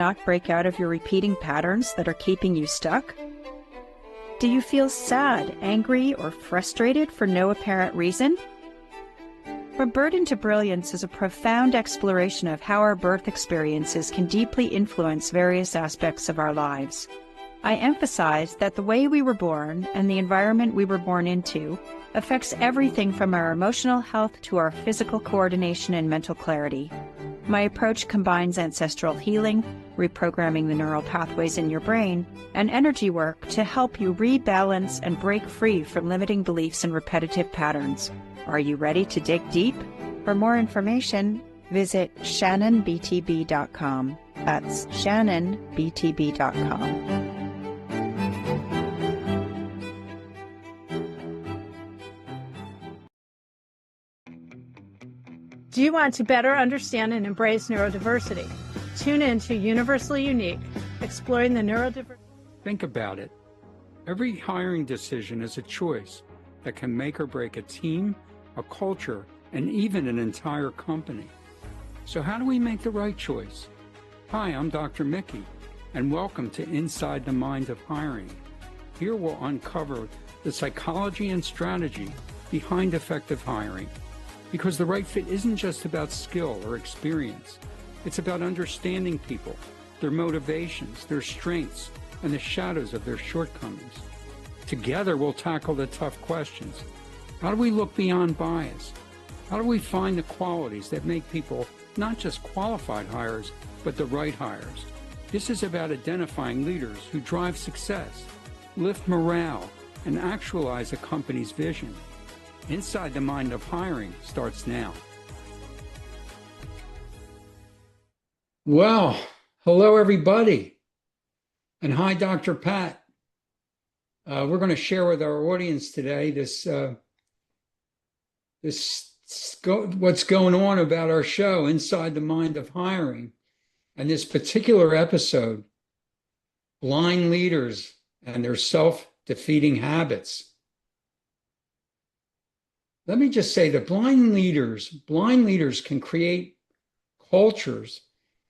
not break out of your repeating patterns that are keeping you stuck? Do you feel sad, angry, or frustrated for no apparent reason? From Birth into Brilliance is a profound exploration of how our birth experiences can deeply influence various aspects of our lives. I emphasize that the way we were born and the environment we were born into affects everything from our emotional health to our physical coordination and mental clarity. My approach combines ancestral healing, reprogramming the neural pathways in your brain, and energy work to help you rebalance and break free from limiting beliefs and repetitive patterns. Are you ready to dig deep? For more information, visit shannonbtb.com. That's shannonbtb.com. Do you want to better understand and embrace neurodiversity? Tune in to Universally Unique, exploring the neurodiversity. Think about it. Every hiring decision is a choice that can make or break a team, a culture, and even an entire company. So how do we make the right choice? Hi, I'm Dr. Mickey, and welcome to Inside the Mind of Hiring. Here we'll uncover the psychology and strategy behind effective hiring. Because the right fit isn't just about skill or experience. It's about understanding people, their motivations, their strengths, and the shadows of their shortcomings. Together, we'll tackle the tough questions. How do we look beyond bias? How do we find the qualities that make people not just qualified hires, but the right hires? This is about identifying leaders who drive success, lift morale, and actualize a company's vision. Inside the Mind of Hiring starts now. Well, hello everybody. And hi, Dr. Pat. We're going to share with our audience today what's going on about our show, Inside the Mind of Hiring. And this particular episode, blind leaders and their self-defeating habits. Let me just say that blind leaders can create cultures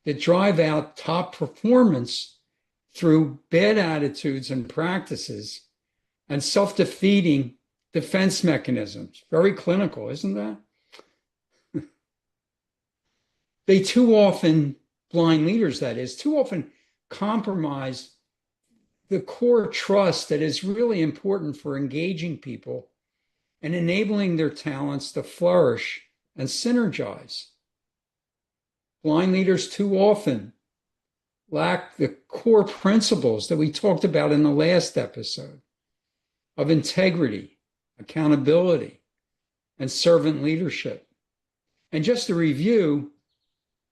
that drive out top performance through bad attitudes and practices and self-defeating defense mechanisms. Very clinical, isn't that? They too often, blind leaders that is, too often compromise the core trust that is really important for engaging people and enabling their talents to flourish and synergize. Blind leaders too often lack the core principles that we talked about in the last episode of integrity, accountability, and servant leadership. And just to review,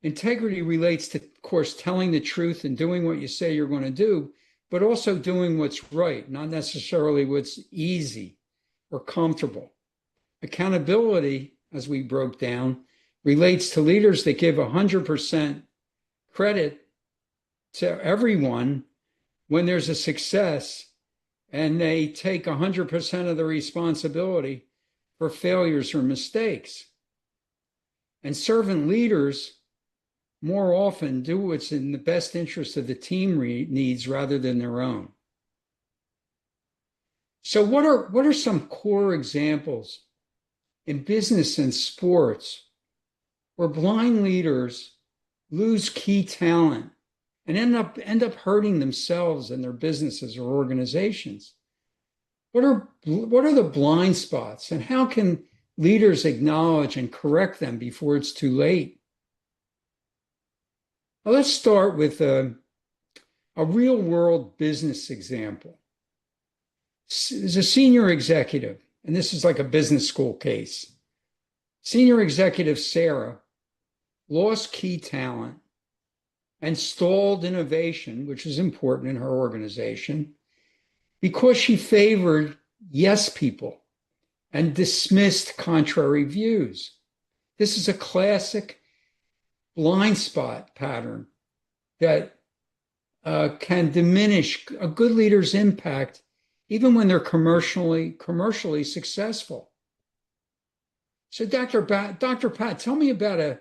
integrity relates to, of course, telling the truth and doing what you say you're going to do, but also doing what's right, not necessarily what's easy or comfortable. Accountability, as we broke down, relates to leaders that give 100% credit to everyone when there's a success, and they take 100% of the responsibility for failures or mistakes. And servant leaders more often do what's in the best interest of the team needs rather than their own. So what are some core examples in business and sports where blind leaders lose key talent and end up hurting themselves and their businesses or organizations? What are the blind spots, and how can leaders acknowledge and correct them before it's too late? Well, let's start with a real world business example. There's a senior executive, and this is like a business school case. Senior executive Sarah lost key talent and stalled innovation, which is important in her organization, because she favored yes people and dismissed contrary views. This is a classic blind spot pattern that can diminish a good leader's impact even when they're commercially successful. So Dr. Pat, tell me about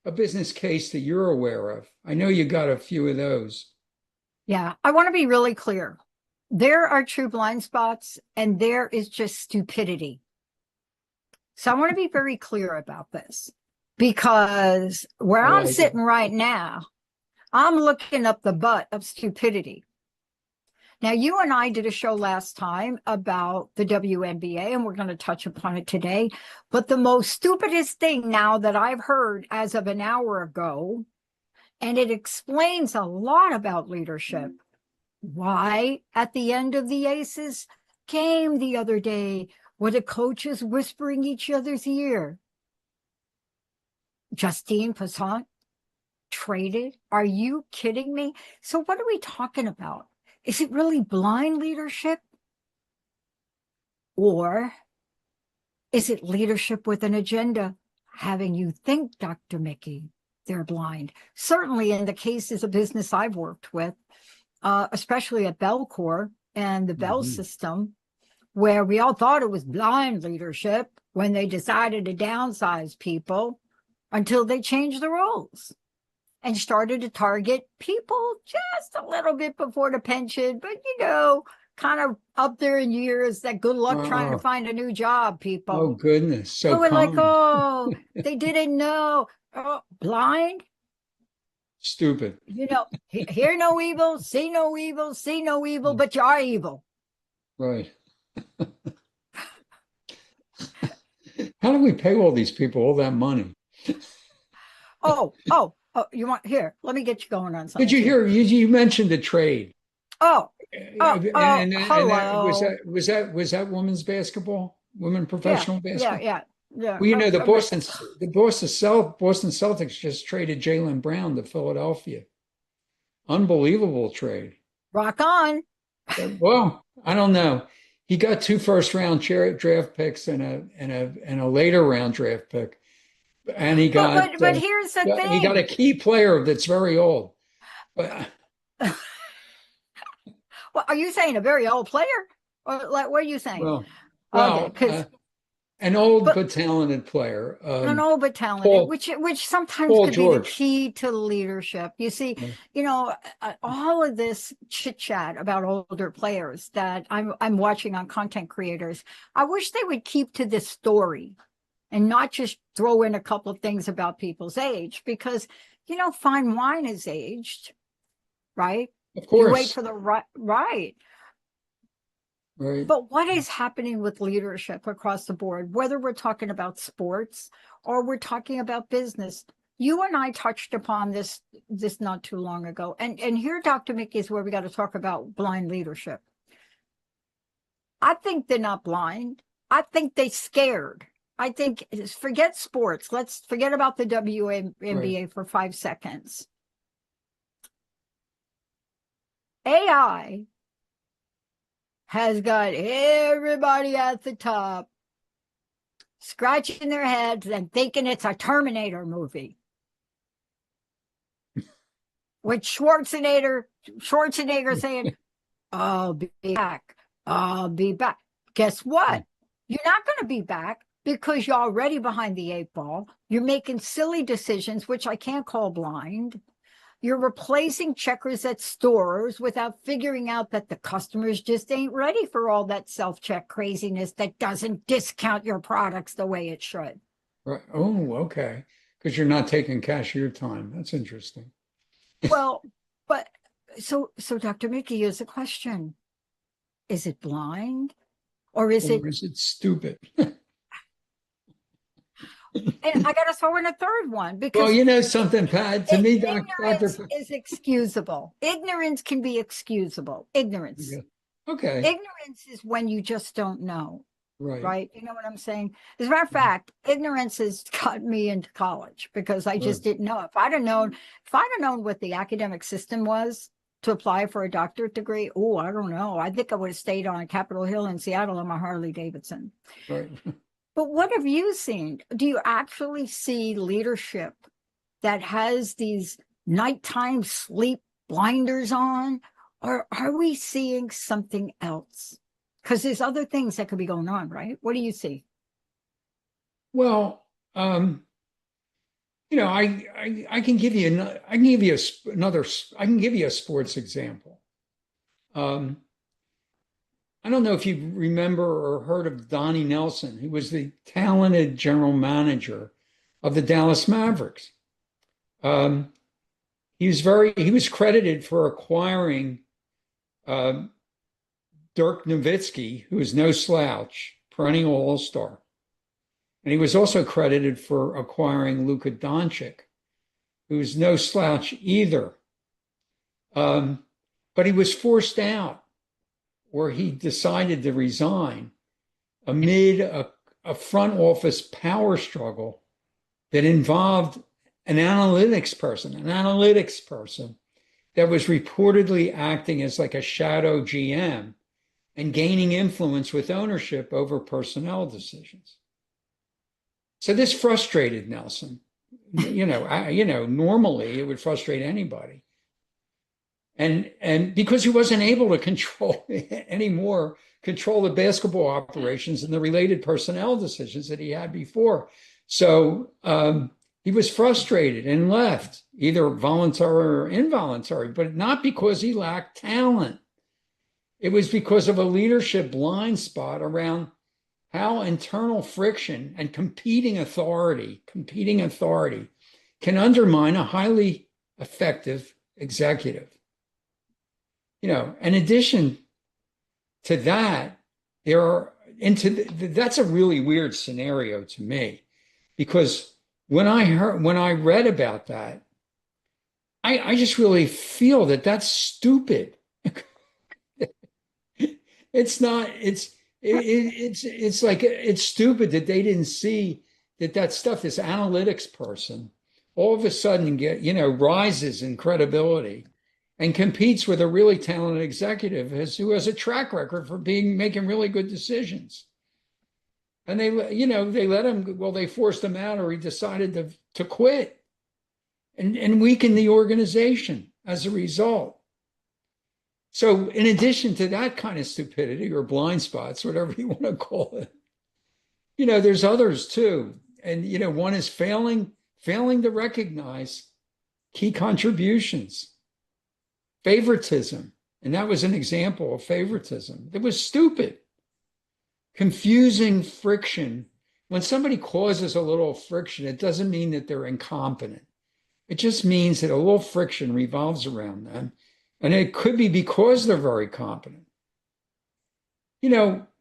a business case that you're aware of? I know you got a few of those. Yeah, I want to be really clear. There are true blind spots, and there is just stupidity. So I want to be very clear about this, because where I I'm like it. sitting right now, I'm looking up the butt of stupidity. Now, you and I did a show last time about the WNBA, and we're going to touch upon it today. But the most stupidest thing now that I've heard as of an hour ago, and it explains a lot about leadership. Why, at the end of the Aces game the other day, were the coaches whispering each other's ear? Justine Passant traded? Are you kidding me? So what are we talking about? Is it really blind leadership? Or is it leadership with an agenda, having you think, Dr. Mickey, they're blind? Certainly in the cases of business I've worked with, especially at Bellcore and the Bell system, where we all thought it was blind leadership when they decided to downsize people, until they changed the rules and started to target people just a little bit before the pension, but kind of up there in years, that good luck trying to find a new job, people. Oh, goodness. So we're like, kind. oh, they didn't know. Oh, blind? Stupid. Hear no evil, see no evil, but you are evil. Right. How do we pay all these people all that money? Oh, you want, here, let me get you going on something. Did you hear, you mentioned the trade. Hello. Was that women's basketball, women professional basketball? Yeah. Well, the Boston Celtics just traded Jaylen Brown to Philadelphia. Unbelievable trade. Rock on. Well, I don't know. He got 2 first-round draft picks and a later round draft pick, and he got. But here's the thing. He got a key player that's very old. But well, are you saying a very old player, or like what are you saying? Well, okay, an old but talented player. An old but talented, which sometimes could be the key to leadership. You see, all of this chit chat about older players that I'm watching on content creators, I wish they would keep to this story and not just throw in a couple of things about people's age, because fine wine is aged, right? Of course. You wait for the right. Right. But what is happening with leadership across the board, whether we're talking about sports or we're talking about business? You and I touched upon this not too long ago. And here, Dr. Mickey, is where we got to talk about blind leadership. I think they're not blind. I think they're scared. I think, forget sports. Let's forget about the WNBA for 5 seconds. AI has got everybody at the top scratching their heads and thinking it's a Terminator movie. With Schwarzenegger saying, I'll be back. I'll be back. Guess what? You're not going to be back, because you're already behind the 8 ball. You're making silly decisions, which I can't call blind. You're replacing checkers at stores without figuring out that the customers just ain't ready for all that self-check craziness that doesn't discount your products the way it should. Right. Oh, okay. Because you're not taking cashier time. That's interesting. Well, but so Dr. Mickey, here's a question. Is it blind, or is it stupid? And I got to throw in a third one, because something, Pat, to me, ignorance is excusable. Ignorance can be excusable. Ignorance. Yeah. Okay. Ignorance is when you just don't know. Right. You know what I'm saying? As a matter of fact, ignorance has got me into college, because I just didn't know. If I'd have known what the academic system was to apply for a doctorate degree, I don't know. I think I would have stayed on Capitol Hill in Seattle on my Harley Davidson. Right. But what have you seen? Do you actually see leadership that has these nighttime sleep blinders on, or are we seeing something else? Because there's other things that could be going on, right? What do you see? Well, I can give you I can give you another I can give you a sports example. Um, I don't know if you remember or heard of Donnie Nelson, who was the talented general manager of the Dallas Mavericks. Um, he was credited for acquiring uh, Dirk Nowitzki, who is no slouch, perennial all-star. And he was also credited for acquiring Luka Doncic, who's no slouch either. But he was forced out, or he decided to resign amid a front office power struggle that involved an analytics person that was reportedly acting as like a shadow GM and gaining influence with ownership over personnel decisions. So this frustrated Nelson. Normally it would frustrate anybody. And because he wasn't able to control the basketball operations and the related personnel decisions that he had before. So he was frustrated and left, either voluntary or involuntary, but not because he lacked talent. It was because of a leadership blind spot around how internal friction and competing authority can undermine a highly effective executive. In addition to that, that's a really weird scenario to me, because when I read about that, I just really feel that that's stupid. It's not, it's like, it's stupid that they didn't see that stuff, this analytics person, all of a sudden rises in credibility and competes with a really talented executive who has a track record for making really good decisions. And they let him, they forced him out, or he decided to quit and weaken the organization as a result. So in addition to that kind of stupidity or blind spots, whatever you want to call it, there's others too. And, one is failing to recognize key contributions, favoritism. And that was an example of favoritism. It was stupid. Confusing friction. When somebody causes a little friction, it doesn't mean that they're incompetent. It just means that a little friction revolves around them. And it could be because they're very competent.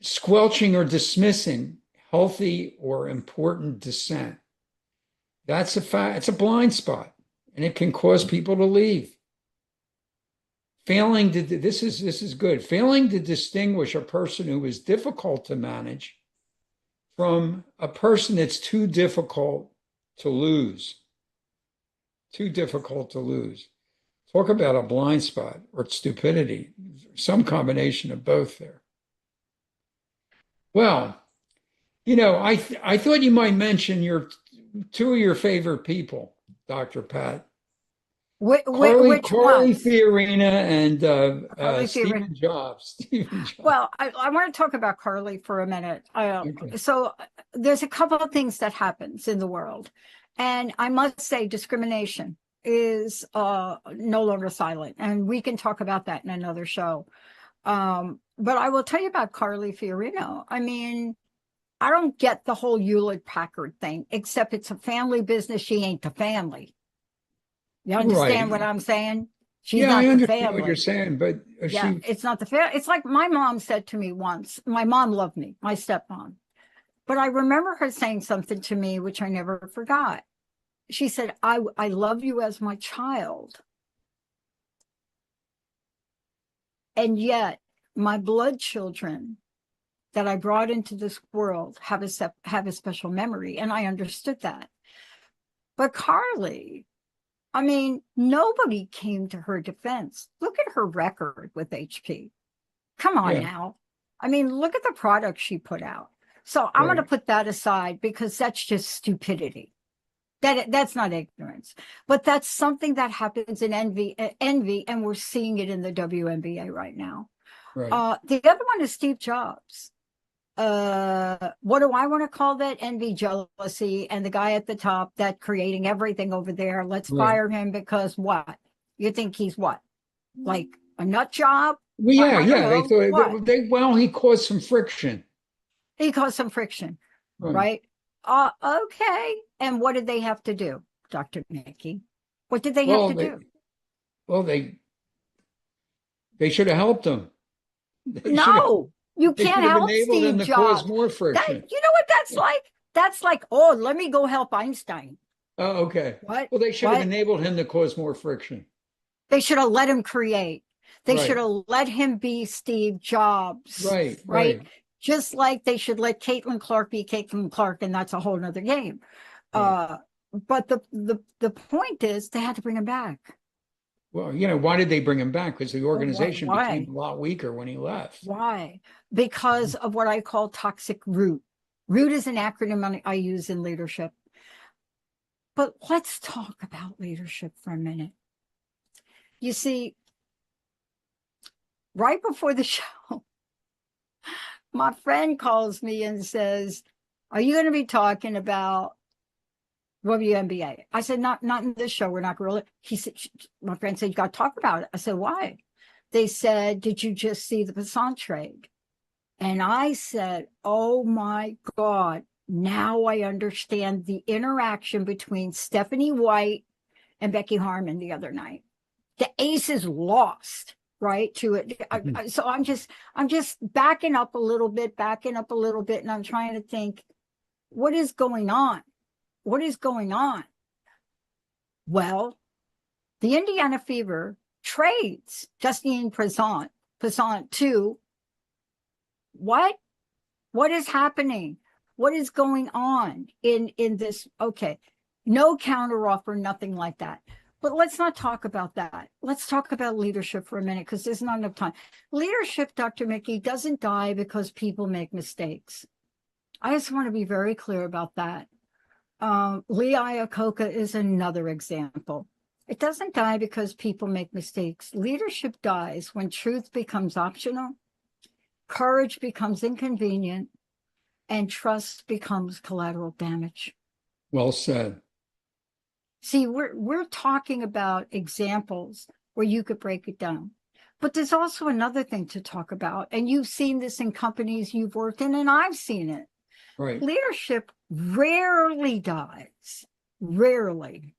Squelching or dismissing healthy or important dissent. That's a fact. It's a blind spot, and it can cause people to leave. This is good. Failing to distinguish a person who is difficult to manage from a person that's too difficult to lose. Too difficult to lose. Talk about a blind spot or stupidity, some combination of both there. Well, I thought you might mention two of your favorite people, Dr. Pat. Which Carly one? Fiorina and Stephen Jobs. Well, I want to talk about Carly for a minute. Okay. So there's a couple of things that happens in the world. And I must say discrimination is no longer silent. And we can talk about that in another show. But I will tell you about Carly Fiorina. I mean, I don't get the whole Hewlett-Packard thing, except it's a family business. She ain't the family. You understand what I'm saying? She's not I the understand family. what you're saying, but it's not the family. It's like my mom said to me once. My mom loved me, my stepmom. But I remember her saying something to me, which I never forgot. She said, I love you as my child. And yet my blood children that I brought into this world have a special memory. And I understood that. But Carly, I mean, nobody came to her defense. Look at her record with HP. Come on now. I mean, look at the product she put out. So I'm going to put that aside because that's just stupidity. That's not ignorance, but that's something that happens in envy, and we're seeing it in the WNBA right now. right. The other one is Steve Jobs. what do I want to call that? Envy, jealousy, and the guy at the top that creating everything over there. Let's Right. fire him because what? You think he's what? Like a nut job? Well, yeah, I don't yeah. They know. thought What? well, he caused some friction. He caused some friction, Right. right? Okay. And what did they have to do, Dr. Mickey? What did they have Well, to do? well, they should have helped him. No, you They can't should have help enabled him Steve to cause Jobs. more That, friction. you know what that's like? That's like, oh, let me go help Einstein. Oh, okay. What? Well, they should have What? enabled him to cause more friction. They should have let him create. They Right. should have let him be Steve Jobs. Right. Right. Right. Just like they should let Caitlin Clark be Caitlin Clark, and that's a whole nother game. Right. But the point is they had to bring him back. Well, why did they bring him back? Because the organization Why? became a lot weaker when he left. Why? Because of what I call toxic root. Root is an acronym I use in leadership. But let's talk about leadership for a minute. You see, right before the show, my friend calls me and says, are you going to be talking about WNBA? I said, not in this show. We're not going to. He said, my friend said, you got to talk about it. I said, why? They said, did you just see the Passant trade? And I said, oh my God, now I understand the interaction between Stephanie White and Becky Harmon the other night. The Aces lost, right, to it. So I'm just backing up a little bit, and I'm trying to think, what is going on? What is going on? Well, the Indiana Fever trades Justine Passant to what? What is happening? What is going on in this? Okay, no counteroffer, nothing like that. But let's not talk about that. Let's talk about leadership for a minute, because there's not enough time. Leadership, Dr. Mickey, doesn't die because people make mistakes. I just want to be very clear about that. Lee Iacocca is another example. It doesn't die because people make mistakes. Leadership dies when truth becomes optional, courage becomes inconvenient, and trust becomes collateral damage. Well said. See, we're talking about examples where you could break it down. But there's also another thing to talk about, and you've seen this in companies you've worked in, and I've seen it. Right. Leadership rarely dies, rarely,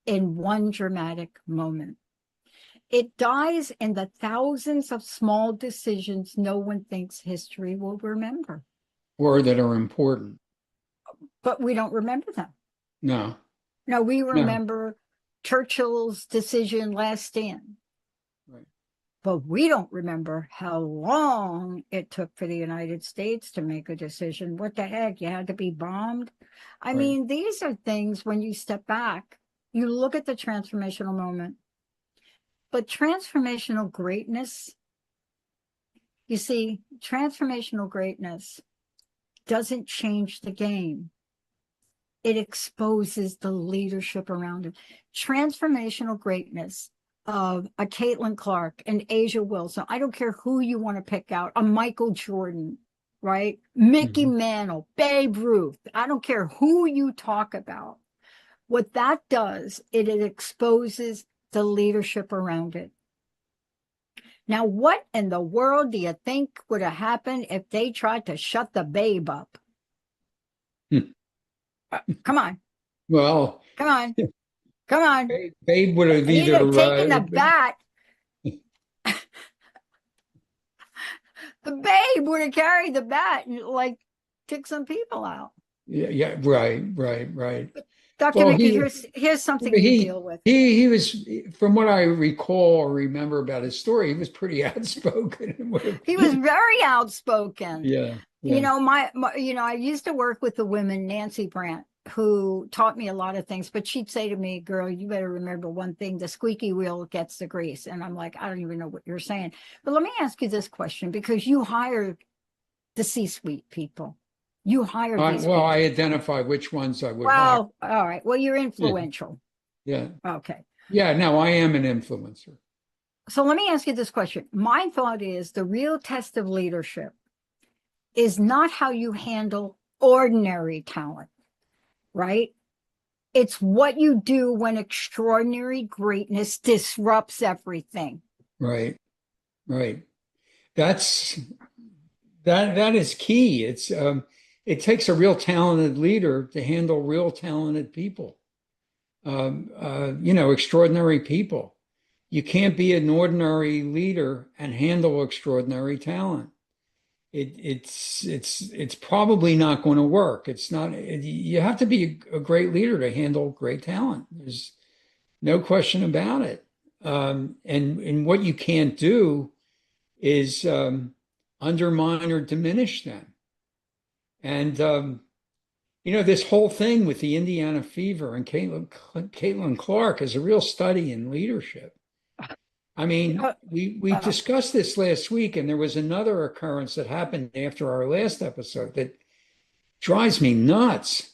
in one dramatic moment. It dies in the thousands of small decisions no one thinks history will remember. Or that are important. But we don't remember them. No. No, we remember Churchill's decision last stand. Right. But we don't remember how long it took for the United States to make a decision. What the heck? You had to be bombed? I mean, these are things when you step back, you look at the transformational moment. But transformational greatness, you see, transformational greatness doesn't change the game. It exposes the leadership around it. Transformational greatness of a Caitlin Clark, an Asia Wilson, I don't care who you want to pick out, a Michael Jordan, right? Mickey Mantle, Babe Ruth, I don't care who you talk about. What that does, it exposes the leadership around it. Now, what in the world do you think would have happened if they tried to shut the Babe up? Come on. Well, come on. Babe would have He'd either have taken the bat. The Babe would have carried the bat and like took some people out. Yeah, right. Dr. Mickey, here's something you deal with. He was, from what I recall or remember about his story, he was pretty outspoken. He was very outspoken. Yeah. You know, I used to work with the women, Nancy Brandt, who taught me a lot of things, but she'd say to me, girl, you better remember one thing, the squeaky wheel gets the grease. And I'm like, I don't even know what you're saying. But let me ask you this question, because you hired the C-suite people. You hired these people. I identify which ones I would hire. Well, all right. Well, you're influential. Yeah. Okay. Yeah, no, I am an influencer. So let me ask you this question. My thought is the real test of leadership is not how you handle ordinary talent, right? It's what you do when extraordinary greatness disrupts everything. Right. Right. That's that is key. It takes a real talented leader to handle real talented people. Extraordinary people. You can't be an ordinary leader and handle extraordinary talent. It's probably not going to work. It's not. You have to be a great leader to handle great talent. There's no question about it. And what you can't do is undermine or diminish them. And this whole thing with the Indiana fever and Caitlin Clark is a real study in leadership. I mean, we discussed this last week, and there was another occurrence that happened after our last episode that drives me nuts.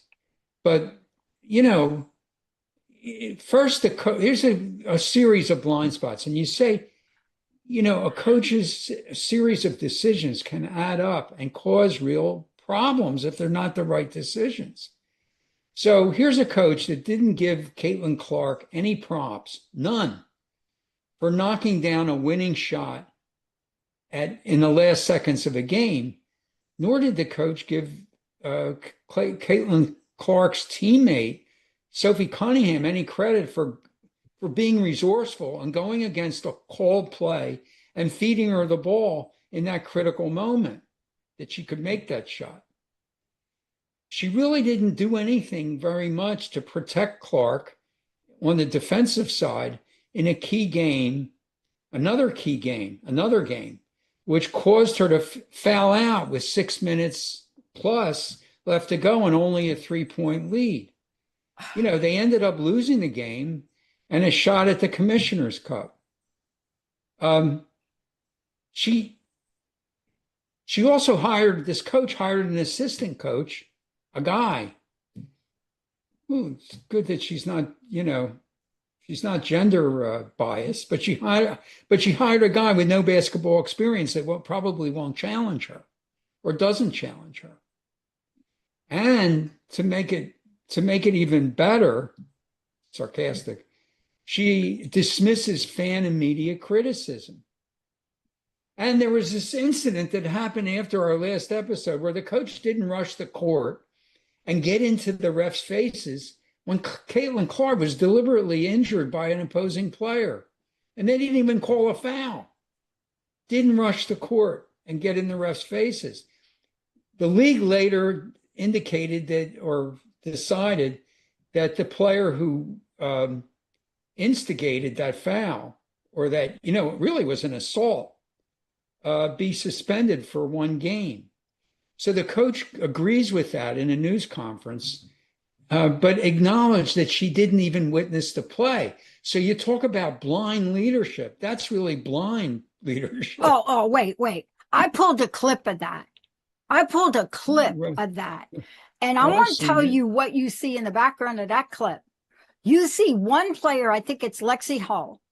But, first, here's a series of blind spots. And you say, a coach's series of decisions can add up and cause real problems if they're not the right decisions. So here's a coach that didn't give Caitlin Clark any props, none, for knocking down a winning shot in the last seconds of a game, nor did the coach give Caitlin Clark's teammate, Sophie Cunningham, any credit for being resourceful and going against a called play and feeding her the ball in that critical moment that she could make that shot. She really didn't do anything very much to protect Clark on the defensive side in a key game, another game, which caused her to foul out with 6 minutes plus left to go and only a 3-point lead. They ended up losing the game and a shot at the Commissioner's Cup. She also hired an assistant coach, a guy. Ooh, it's good that she's not gender biased, but she hired a guy with no basketball experience that probably won't challenge her or doesn't challenge her. And to make it even better, sarcastic, she dismisses fan and media criticism. And there was this incident that happened after our last episode where the coach didn't rush the court and get into the refs' faces when Caitlin Clark was deliberately injured by an opposing player. And they didn't even call a foul. Didn't rush the court and get in the refs' faces. The league later indicated that, or decided that the player who instigated that foul, or that, it really was an assault, be suspended for 1 game. So the coach agrees with that in a news conference, but acknowledged that she didn't even witness the play. So you talk about blind leadership. That's really blind leadership. Oh, wait. I pulled a clip of that. And I want to tell you what you see in the background of that clip. You see one player, I think it's Lexi Hall,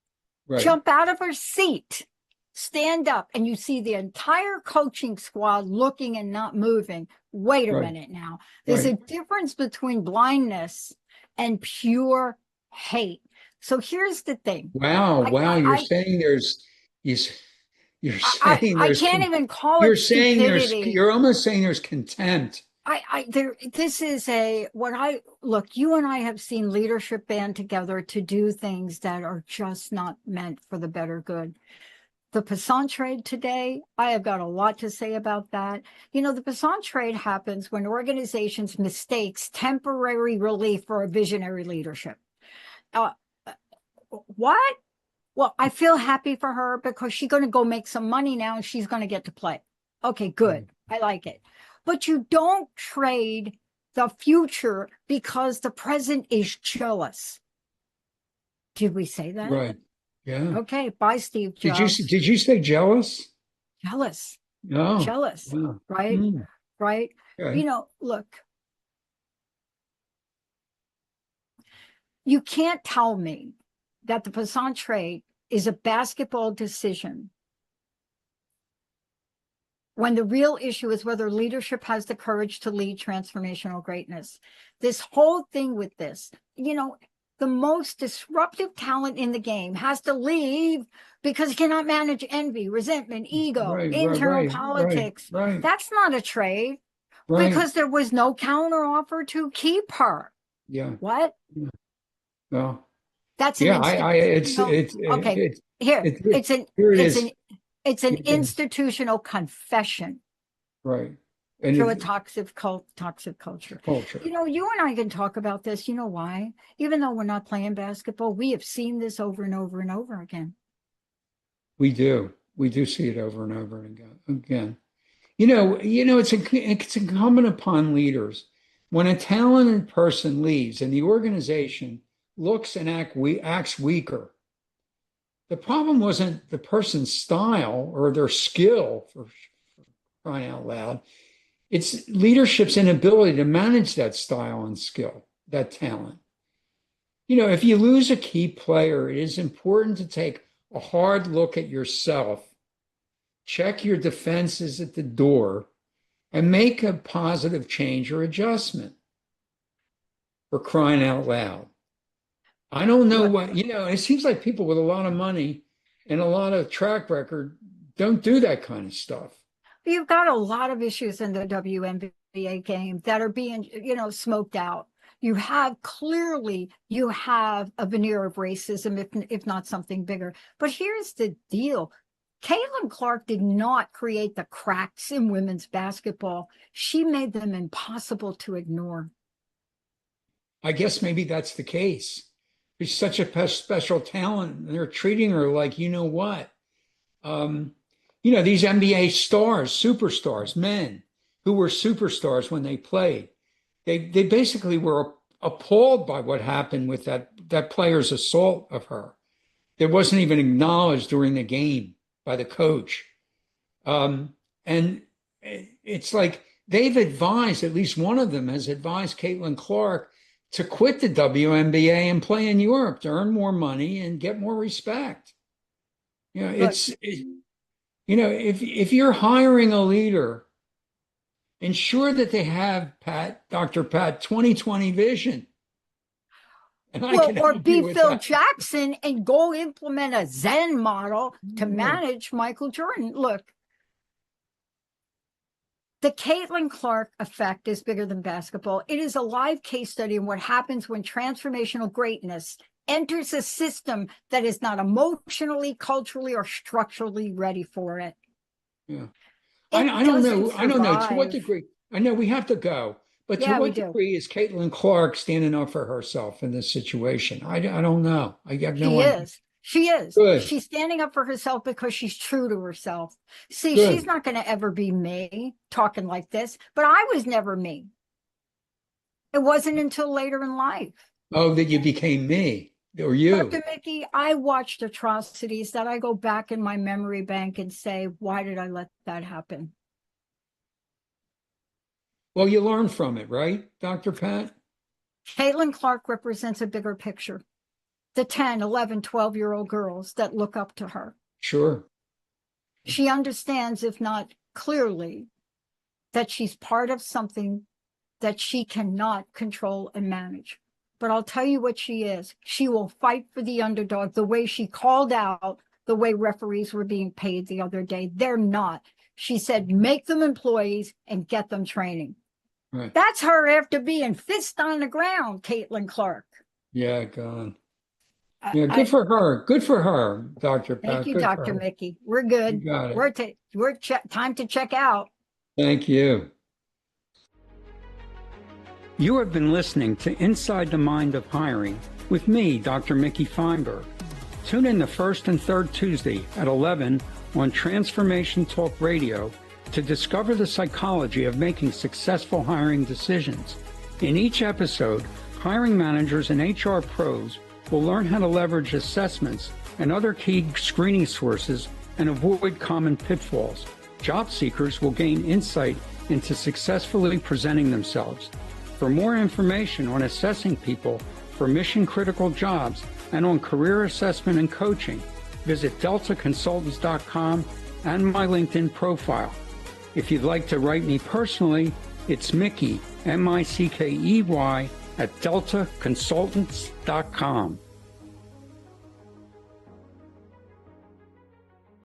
right, jump out of her seat, stand up, and you see the entire coaching squad looking and not moving. Wait a minute now. There's a difference between blindness and pure hate. So here's the thing. Wow. You're saying there's I can't even call it stupidity. You're almost saying there's contempt. This is look, you and I have seen leadership band together to do things that are just not meant for the better good. The Passant trade today, I have got a lot to say about that. The Passant trade happens when organizations mistakes temporary relief for a visionary leadership. What? Well, I feel happy for her because she's going to go make some money now and she's going to get to play. Okay, good. I like it. But you don't trade the future because the present is jealous. Did we say that? Right. Yeah. Okay. Bye, Steve Jobs. Did you say jealous? Jealous. No. Jealous. Wow. Right. Right. Okay. Look, you can't tell me that the Passant trade is a basketball decision when the real issue is whether leadership has the courage to lead transformational greatness. This whole thing with this, the most disruptive talent in the game has to leave because he cannot manage envy, resentment, ego, internal politics. Right. That's not a trade Right. because there was no counteroffer to keep her. Yeah. What? Yeah. Well, That's an yeah, okay. It's an institutional confession. Right. And through a toxic culture. You and I can talk about this. You know why? Even though we're not playing basketball, we have seen this over and over and over again. We do see it over and over again. It's incumbent upon leaders, when a talented person leaves and the organization looks and acts weaker. The problem wasn't the person's style or their skill, for crying out loud. It's leadership's inability to manage that style and skill, that talent. If you lose a key player, it is important to take a hard look at yourself, check your defenses at the door, and make a positive change or adjustment. For crying out loud. I don't know it seems like people with a lot of money and a lot of track record don't do that kind of stuff. You've got a lot of issues in the WNBA game that are being, smoked out. You have a veneer of racism, if not something bigger. But here's the deal. Caitlin Clark did not create the cracks in women's basketball. She made them impossible to ignore. I guess maybe that's the case. She's such a special talent, and they're treating her like, what? These NBA stars, superstars, men who were superstars when they played, they basically were appalled by what happened with that player's assault of her. It wasn't even acknowledged during the game by the coach. And it's like they've advised, at least one of them has advised Caitlin Clark to quit the WNBA and play in Europe to earn more money and get more respect. If you're hiring a leader, ensure that they have Dr. Pat 2020 vision. Or be Phil Jackson and go implement a Zen model to manage Michael Jordan. Look, the Caitlin Clark effect is bigger than basketball. It is a live case study in what happens when transformational greatness enters a system that is not emotionally, culturally, or structurally ready for it. Yeah. I don't know. I don't know to what degree. I know we have to go, but to what degree is Caitlin Clark standing up for herself in this situation? I don't know. I have no idea. She is. Good. She's standing up for herself because she's true to herself. See, Good. She's not going to ever be me talking like this, but I was never me. It wasn't until later in life. Oh, that you became me, or you. Dr. Mickey, I watched atrocities that I go back in my memory bank and say, why did I let that happen? Well, you learn from it, right, Dr. Pat? Caitlin Clark represents a bigger picture. The 10, 11, 12-year-old girls that look up to her. Sure. She understands, if not clearly, that she's part of something that she cannot control and manage. But I'll tell you what she is. She will fight for the underdog the way she called out the way referees were being paid the other day. They're not. She said, make them employees and get them training. Right. That's her after being fist on the ground, Caitlin Clark. Yeah, God. Yeah, good for her. Good for her, Dr. Pat. Thank you, Dr. Mickey. We're good. You got it. We're time to check out. Thank you. You have been listening to Inside the Mind of Hiring with me, Dr. Mickey Fineberg. Tune in the first and third Tuesday at 11 on Transformation Talk Radio to discover the psychology of making successful hiring decisions. In each episode, hiring managers and HR pros will learn how to leverage assessments and other key screening sources and avoid common pitfalls. Job seekers will gain insight into successfully presenting themselves. For more information on assessing people for mission-critical jobs and on career assessment and coaching, visit deltaconsultants.com and my LinkedIn profile. If you'd like to write me personally, it's Mickey, Mickey, @deltaconsultants.com.